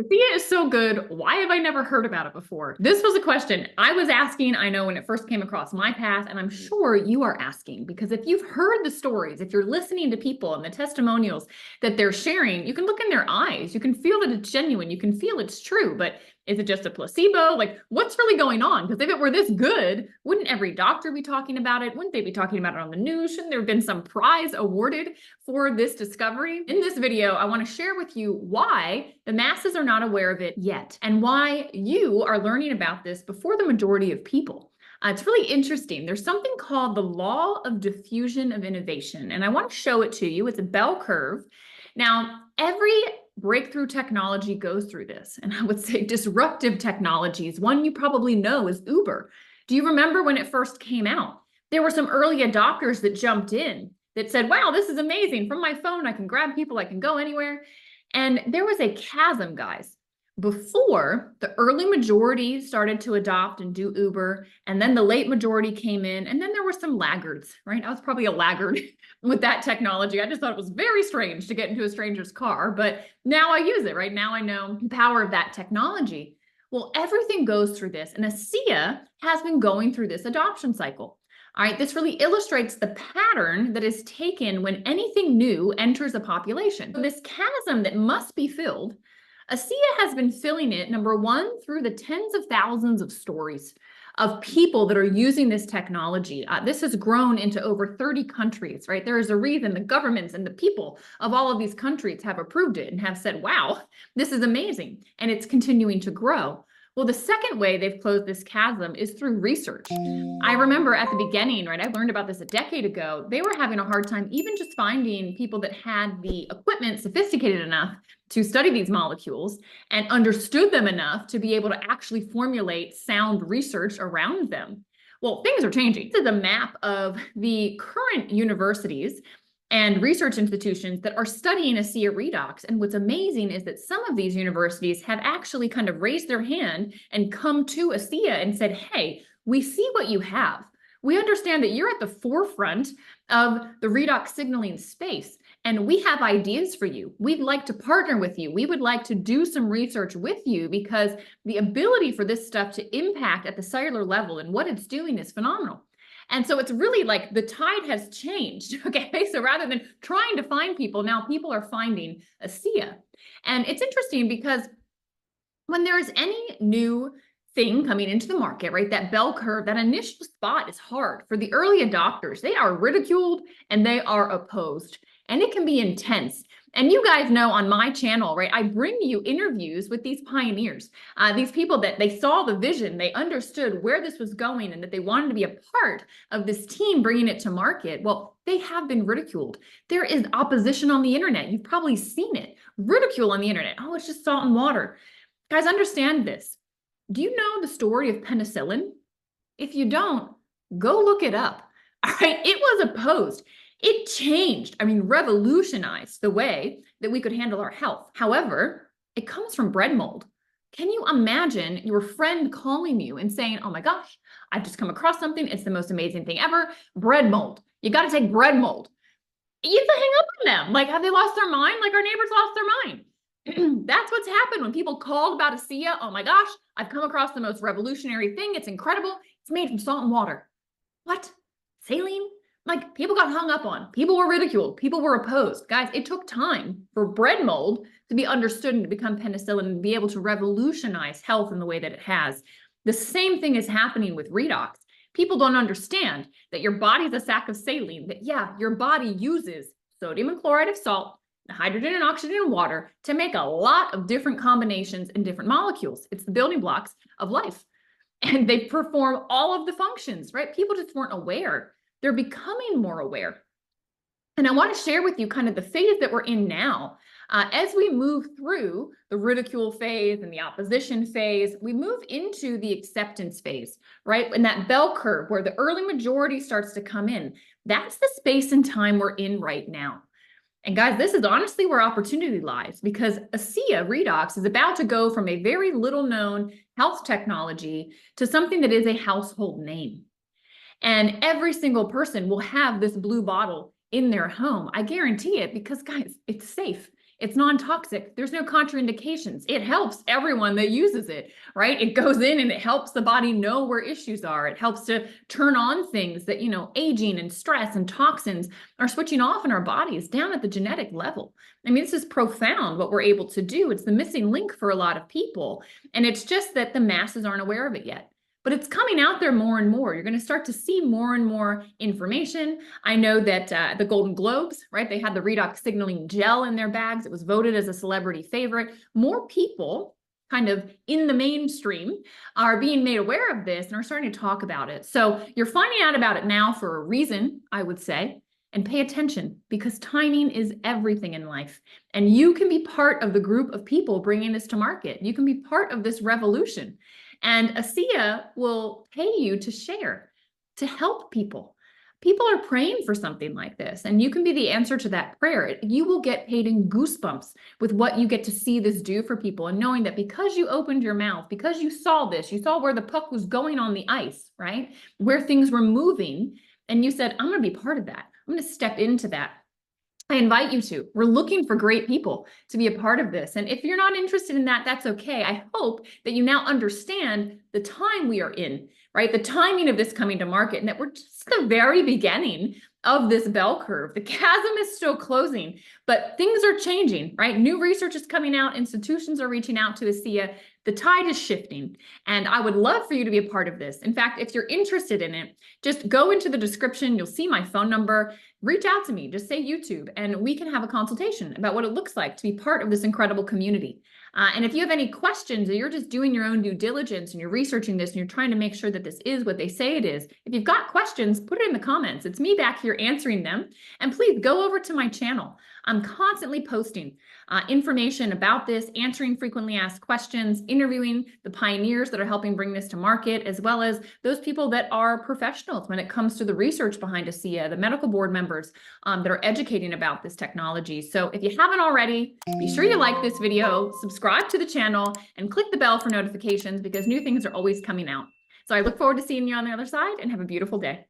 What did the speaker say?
ASEA is so good. Why have I never heard about it before? This was a question I was asking, I know, when it first came across my path, and I'm sure you are asking, because if you've heard the stories, if you're listening to people and the testimonials that they're sharing, you can look in their eyes, you can feel that it's genuine, you can feel it's true, but is it just a placebo? Like, what's really going on? Because if it were this good, wouldn't every doctor be talking about it? Wouldn't they be talking about it on the news? Shouldn't there have been some prize awarded for this discovery? In this video, I want to share with you why the masses are not aware of it yet, and why you are learning about this before the majority of people. It's really interesting. There's something called the law of diffusion of innovation, and I want to show it to you. It's a bell curve. Now, every breakthrough technology goes through this, and I would say disruptive technologies. One you probably know is Uber. Do you remember when it first came out? There were some early adopters that jumped in that said, wow, this is amazing. From my phone, I can grab people, I can go anywhere. And there was a chasm, guys, before the early majority started to adopt and do Uber, and then the late majority came in, and then there were some laggards, right? I was probably a laggard with that technology. I just thought it was very strange to get into a stranger's car, but now I use it, right? Now I know the power of that technology. Well, everything goes through this, and ASEA has been going through this adoption cycle. All right, this really illustrates the pattern that is taken when anything new enters a population. This chasm that must be filled, ASEA has been filling it, number one, through the tens of thousands of stories of people that are using this technology. This has grown into over 30 countries, right? There is a reason the governments and the people of all of these countries have approved it and have said, wow, this is amazing. And it's continuing to grow. Well, the second way they've closed this chasm is through research. I remember at the beginning, right, I learned about this a decade ago, they were having a hard time even just finding people that had the equipment sophisticated enough to study these molecules and understood them enough to be able to actually formulate sound research around them. Well, things are changing. This is a map of the current universities and research institutions that are studying ASEA Redox. And what's amazing is that some of these universities have actually kind of raised their hand and come to ASEA and said, hey, we see what you have. We understand that you're at the forefront of the redox signaling space, and we have ideas for you. We'd like to partner with you. We would like to do some research with you because the ability for this stuff to impact at the cellular level and what it's doing is phenomenal. And so it's really like the tide has changed, okay? So rather than trying to find people, now people are finding ASEA. And it's interesting because when there's any new thing coming into the market, right, that bell curve, that initial spot is hard. For the early adopters, they are ridiculed and they are opposed. And it can be intense. And you guys know on my channel, right, I bring you interviews with these pioneers, these people that they saw the vision, they understood where this was going and that they wanted to be a part of this team bringing it to market. Well, they have been ridiculed. There is opposition on the internet. You've probably seen it. Ridicule on the internet. Oh, it's just salt and water. Guys, understand this. Do you know the story of penicillin? If you don't, go look it up. All right, it was opposed. It changed, revolutionized the way that we could handle our health. However, it comes from bread mold. Can you imagine your friend calling you and saying, oh my gosh, I've just come across something. It's the most amazing thing ever. Bread mold. You got to take bread mold. You have to hang up on them. Like, have they lost their mind? Like our neighbors lost their mind. That's what's happened when people called about ASEA. Oh my gosh, I've come across the most revolutionary thing. It's incredible. It's made from salt and water. What? Saline? Like, people got hung up on. People were ridiculed. People were opposed. Guys, it took time for bread mold to be understood and to become penicillin and be able to revolutionize health in the way that it has. The same thing is happening with redox. People don't understand that your body's a sack of saline, that yeah, your body uses sodium and chloride of salt, hydrogen and oxygen and water to make a lot of different combinations and different molecules. It's the building blocks of life. And they perform all of the functions, right? People just weren't aware. They're becoming more aware. And I want to share with you kind of the phase that we're in now. As we move through the ridicule phase and the opposition phase, we move into the acceptance phase, right? In that bell curve where the early majority starts to come in. That's the space and time we're in right now. And guys, this is honestly where opportunity lies, because ASEA Redox is about to go from a very little known health technology to something that is a household name. And every single person will have this blue bottle in their home. I guarantee it, because guys, it's safe. It's non-toxic. There's no contraindications. It helps everyone that uses it, right? It goes in and it helps the body know where issues are. It helps to turn on things that, aging and stress and toxins are switching off in our bodies down at the genetic level. I mean, this is profound what we're able to do. It's the missing link for a lot of people. And it's just that the masses aren't aware of it yet. But it's coming out there more and more. You're going to start to see more and more information. I know that the Golden Globes, right? They had the Redox signaling gel in their bags. It was voted as a celebrity favorite. More people kind of in the mainstream are being made aware of this and are starting to talk about it. So you're finding out about it now for a reason, I would say. And pay attention, because timing is everything in life. And you can be part of the group of people bringing this to market. You can be part of this revolution. And ASEA will pay you to share, to help people. People are praying for something like this, and you can be the answer to that prayer. You will get paid in goosebumps with what you get to see this do for people, and knowing that because you opened your mouth, because you saw this, you saw where the puck was going on the ice, right? Where things were moving, and you said, I'm going to be part of that. I'm going to step into that. I invite you to. We're looking for great people to be a part of this. And if you're not interested in that, that's okay. I hope that you now understand the time we are in, right? The timing of this coming to market, and that we're just the very beginning of this bell curve. The chasm is still closing, but things are changing, right? New research is coming out. Institutions are reaching out to ASEA. The tide is shifting, and I would love for you to be a part of this. In fact, if you're interested in it, just go into the description. You'll see my phone number. Reach out to me. Just say YouTube, and we can have a consultation about what it looks like to be part of this incredible community. And if you have any questions, or you're just doing your own due diligence and you're researching this and you're trying to make sure that this is what they say it is, if you've got questions, put it in the comments. It's me back here answering them. And please go over to my channel. I'm constantly posting information about this, answering frequently asked questions, interviewing the pioneers that are helping bring this to market, as well as those people that are professionals when it comes to the research behind ASEA, the medical board members that are educating about this technology. So if you haven't already, be sure you like this video, subscribe to the channel, and click the bell for notifications, because new things are always coming out. So I look forward to seeing you on the other side, and have a beautiful day.